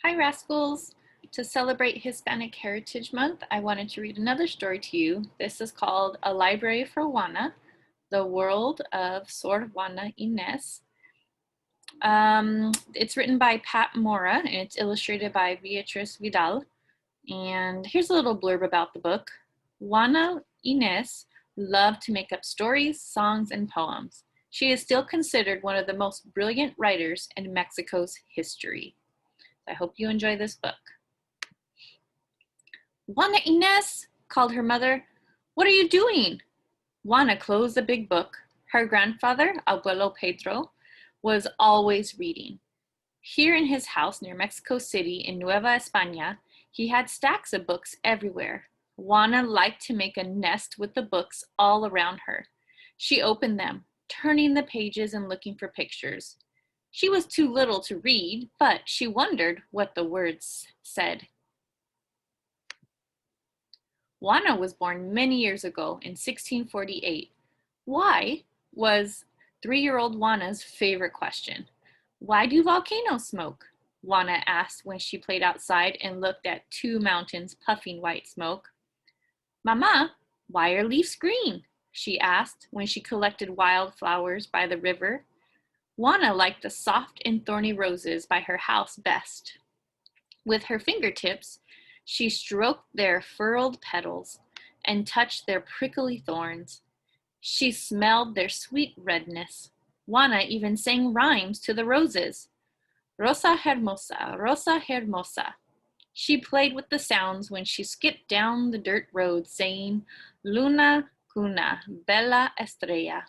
Hi, Rascals! To celebrate Hispanic Heritage Month, I wanted to read another story to you. This is called A Library for Juana, The World of Sor Juana Inés. It's written by Mora, and it's illustrated by Beatriz Vidal. And here's a little blurb about the book. Juana Inés loved to make up stories, songs, and poems. She is still considered one of the most brilliant writers in Mexico's history. I hope you enjoy this book. Juana Inés, called her mother. What are you doing? Juana closed the big book. Her grandfather, Abuelo Pedro, was always reading. Here in his house near Mexico City in Nueva España, he had stacks of books everywhere. Juana liked to make a nest with the books all around her. She opened them, turning the pages and looking for pictures. She was too little to read, but she wondered what the words said. Juana was born many years ago in 1648. Why was 3-year-old Juana's favorite question. Why do volcanoes smoke? Juana asked when she played outside and looked at 2 mountains puffing white smoke. Mama, why are leaves green? She asked when she collected wildflowers by the river. Juana liked the soft and thorny roses by her house best. With her fingertips, she stroked their furled petals and touched their prickly thorns. She smelled their sweet redness. Juana even sang rhymes to the roses. Rosa hermosa, rosa hermosa. She played with the sounds when she skipped down the dirt road, saying, Luna, cuna, bella estrella.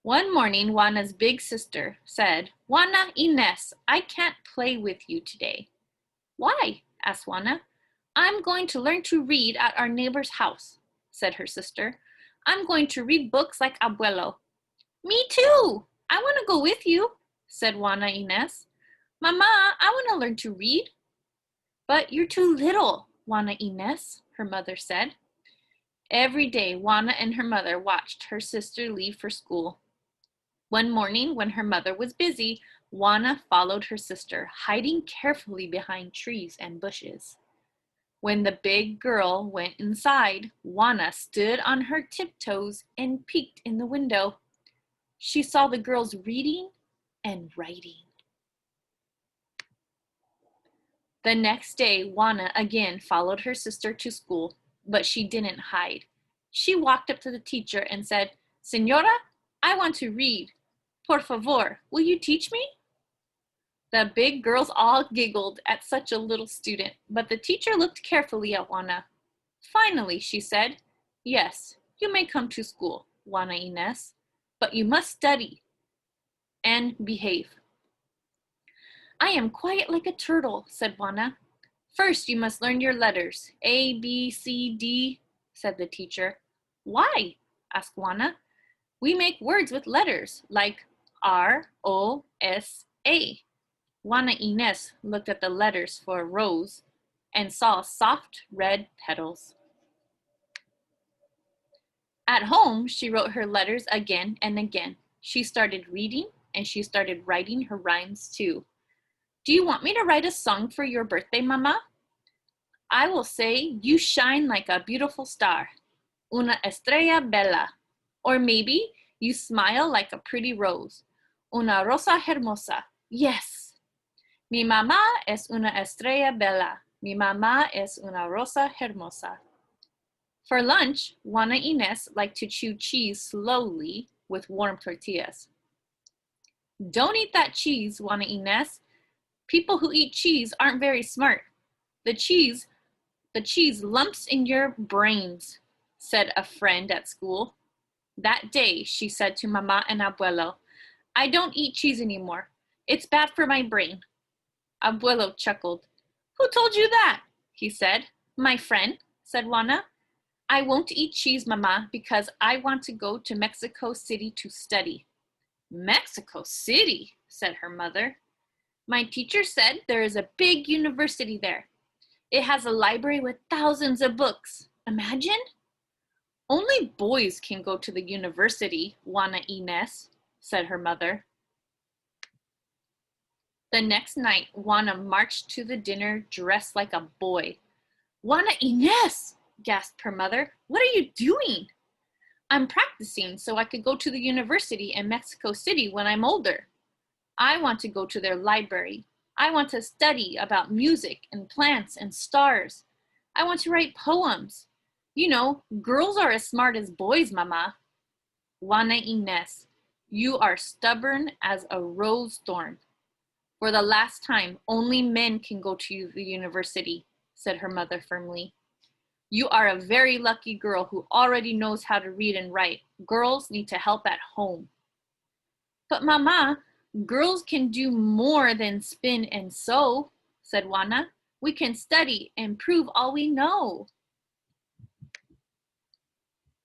One morning, Juana's big sister said, Juana Inés, I can't play with you today. Why? Asked Juana. I'm going to learn to read at our neighbor's house, said her sister. I'm going to read books like Abuelo. Me too. I want to go with you, said Juana Inés. Mama, I want to learn to read. But you're too little, Juana Inés, her mother said. Every day, Juana and her mother watched her sister leave for school. One morning, when her mother was busy, Juana followed her sister, hiding carefully behind trees and bushes. When the big girl went inside, Juana stood on her tiptoes and peeked in the window. She saw the girls reading and writing. The next day, Juana again followed her sister to school, but she didn't hide. She walked up to the teacher and said, Señora, I want to read. Por favor, will you teach me? The big girls all giggled at such a little student, but the teacher looked carefully at Juana. Finally, she said, Yes, you may come to school, Juana Inés, but you must study and behave. I am quiet like a turtle, said Juana. First, you must learn your letters. A, B, C, D, said the teacher. Why? Asked Juana. We make words with letters, like R, O, S, A. Juana Inés looked at the letters for a rose and saw soft red petals. At home, she wrote her letters again and again. She started reading and she started writing her rhymes too. Do you want me to write a song for your birthday, Mama? I will say, you shine like a beautiful star, una estrella bella. Or maybe, you smile like a pretty rose, una rosa hermosa. Yes. Mi mamá es una estrella bella. Mi mamá es una rosa hermosa. For lunch, Juana Inés liked to chew cheese slowly with warm tortillas. Don't eat that cheese, Juana Inés. People who eat cheese aren't very smart. The cheese lumps in your brains, said a friend at school. That day, she said to Mama and Abuelo, I don't eat cheese anymore. It's bad for my brain. Abuelo chuckled. Who told you that? He said. My friend, said Juana. I won't eat cheese, Mama, because I want to go to Mexico City to study. Mexico City, said her mother. My teacher said there is a big university there. It has a library with thousands of books. Imagine? Only boys can go to the university, Juana Inés, said her mother. The next night, Juana marched to the dinner dressed like a boy. Juana Inés, gasped her mother. What are you doing? I'm practicing so I could go to the university in Mexico City when I'm older. I want to go to their library. I want to study about music and plants and stars. I want to write poems. You know, girls are as smart as boys, Mama. Juana Inés, you are stubborn as a rose thorn. For the last time, only men can go to the university, said her mother firmly. You are a very lucky girl who already knows how to read and write. Girls need to help at home. But Mama, girls can do more than spin and sew, said Juana. We can study and prove all we know.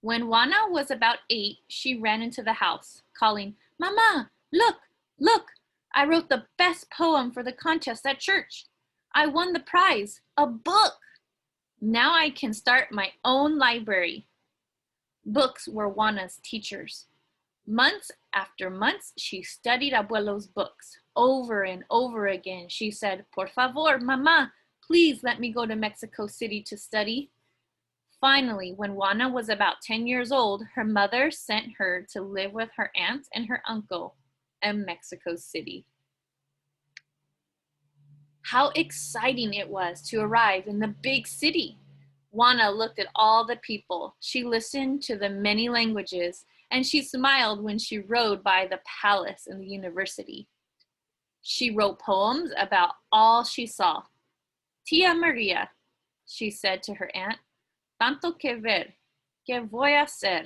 When Juana was about 8, she ran into the house, calling, Mama, look, look, I wrote the best poem for the contest at church. I won the prize, a book. Now I can start my own library. Books were Juana's teachers. Months after months, she studied Abuelo's books. Over and over again, she said, Por favor, Mama, please let me go to Mexico City to study. Finally, when Juana was about 10 years old, her mother sent her to live with her aunt and her uncle in Mexico City. How exciting it was to arrive in the big city. Juana looked at all the people. She listened to the many languages, and she smiled when she rode by the palace and the university. She wrote poems about all she saw. Tia Maria, she said to her aunt, tanto que ver, que voy a ser?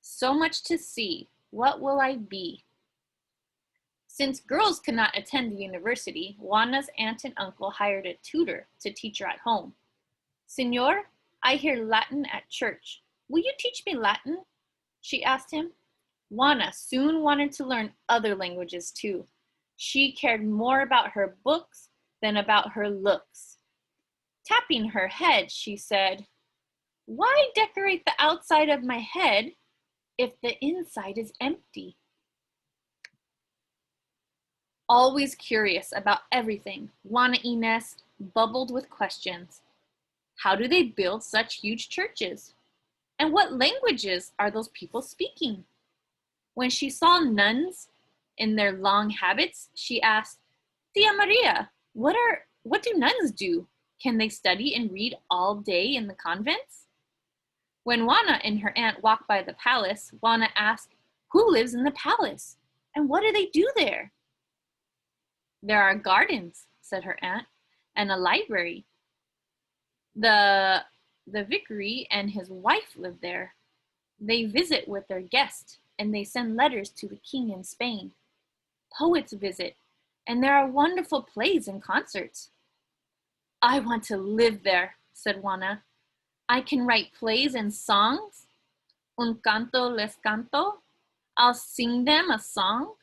So much to see, what will I be? Since girls could not attend the university, Juana's aunt and uncle hired a tutor to teach her at home. Senor, I hear Latin at church. Will you teach me Latin? She asked him. Juana soon wanted to learn other languages too. She cared more about her books than about her looks. Tapping her head, she said, Why decorate the outside of my head if the inside is empty? Always curious about everything, Juana Inés bubbled with questions. How do they build such huge churches? And what languages are those people speaking? When she saw nuns in their long habits, she asked, Tia Maria, what do nuns do? Can they study and read all day in the convents? When Juana and her aunt walked by the palace, Juana asked, Who lives in the palace? And what do they do there? There are gardens, said her aunt, and a library. The vicary and his wife live there. They visit with their guests, and they send letters to the king in Spain. Poets visit, and there are wonderful plays and concerts. I want to live there, said Juana. I can write plays and songs. Un canto les canto. I'll sing them a song.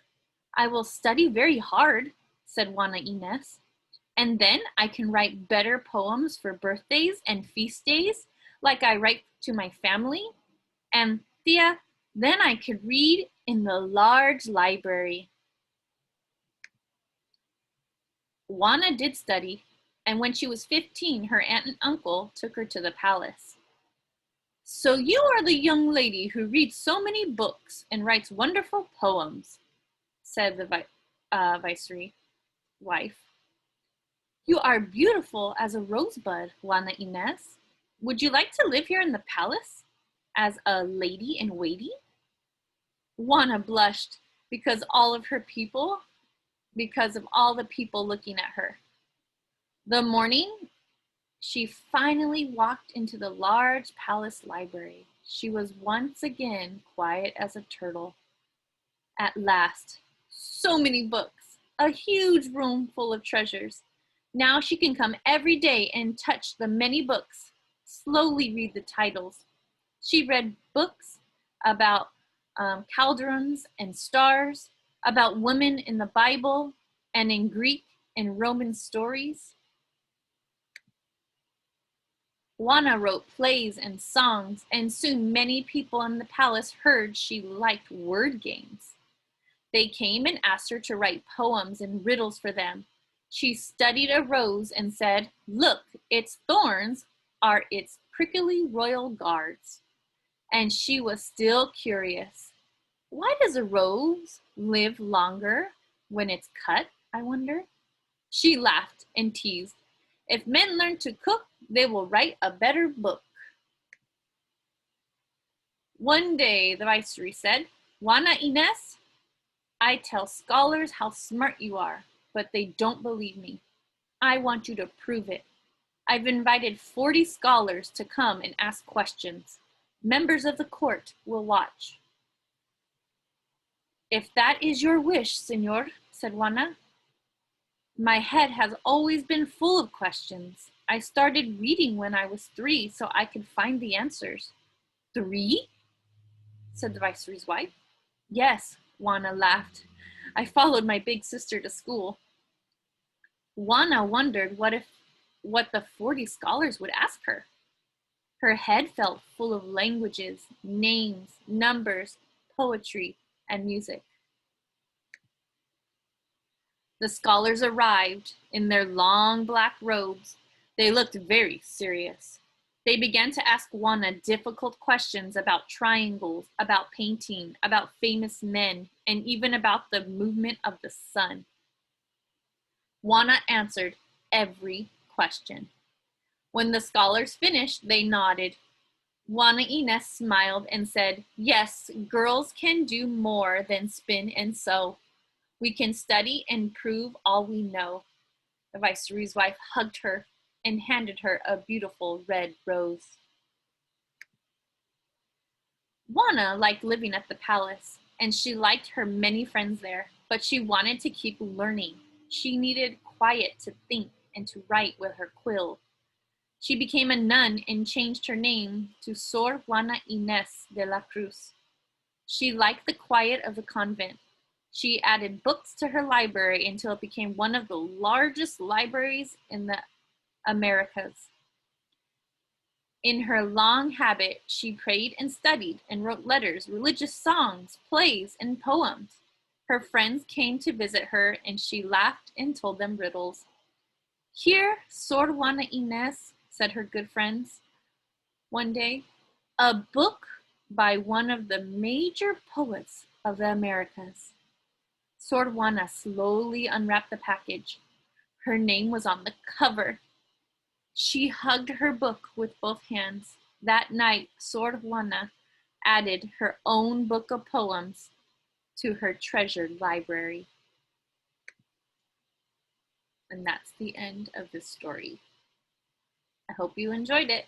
I will study very hard, said Juana Inés. And then I can write better poems for birthdays and feast days, like I write to my family. And Tia, then I could read in the large library. Juana did study, and when she was 15, her aunt and uncle took her to the palace. So you are the young lady who reads so many books and writes wonderful poems, said the viceroy wife. You are beautiful as a rosebud, Juana Inés. Would you like to live here in the palace as a lady in waiting? Juana blushed because of all the people looking at her. The morning, she finally walked into the large palace library. She was once again quiet as a turtle. At last, so many books, a huge room full of treasures. Now she can come every day and touch the many books, slowly read the titles. She read books about cauldrons and stars, about women in the Bible and in Greek and Roman stories. Juana wrote plays and songs, and soon many people in the palace heard she liked word games. They came and asked her to write poems and riddles for them. She studied a rose and said, "Look, its thorns are its prickly royal guards." And she was still curious. Why does a rose live longer when it's cut, I wonder? She laughed and teased, "If men learn to cook, they will write a better book." One day, the viceroy said, "Juana Inés, I tell scholars how smart you are, but they don't believe me. I want you to prove it. I've invited 40 scholars to come and ask questions. Members of the court will watch." "If that is your wish, senor," said Juana. "My head has always been full of questions. I started reading when I was 3 so I could find the answers." "3?" said the viceroy's wife. "Yes," Juana laughed. "I followed my big sister to school." Juana wondered what the 40 scholars would ask her. Her head felt full of languages, names, numbers, poetry, and music. The scholars arrived in their long black robes. They looked very serious. They began to ask Juana difficult questions about triangles, about painting, about famous men, and even about the movement of the sun. Juana answered every question. When the scholars finished, they nodded. Juana Inés smiled and said, "Yes, girls can do more than spin and sew. We can study and prove all we know." The viceroy's wife hugged her and handed her a beautiful red rose. Juana liked living at the palace, and she liked her many friends there, but she wanted to keep learning. She needed quiet to think and to write with her quill. She became a nun and changed her name to Sor Juana Inés de la Cruz. She liked the quiet of the convent. She added books to her library until it became one of the largest libraries in the Americas. In her long habit, she prayed and studied and wrote letters, religious songs, plays, and poems. Her friends came to visit her, and she laughed and told them riddles. "Here, Sor Juana Inés," said her good friends one day, "a book by one of the major poets of the Americas." Sor Juana slowly unwrapped the package. Her name was on the cover. She hugged her book with both hands. That night, Sor Juana added her own book of poems to her treasured library. And that's the end of this story. I hope you enjoyed it.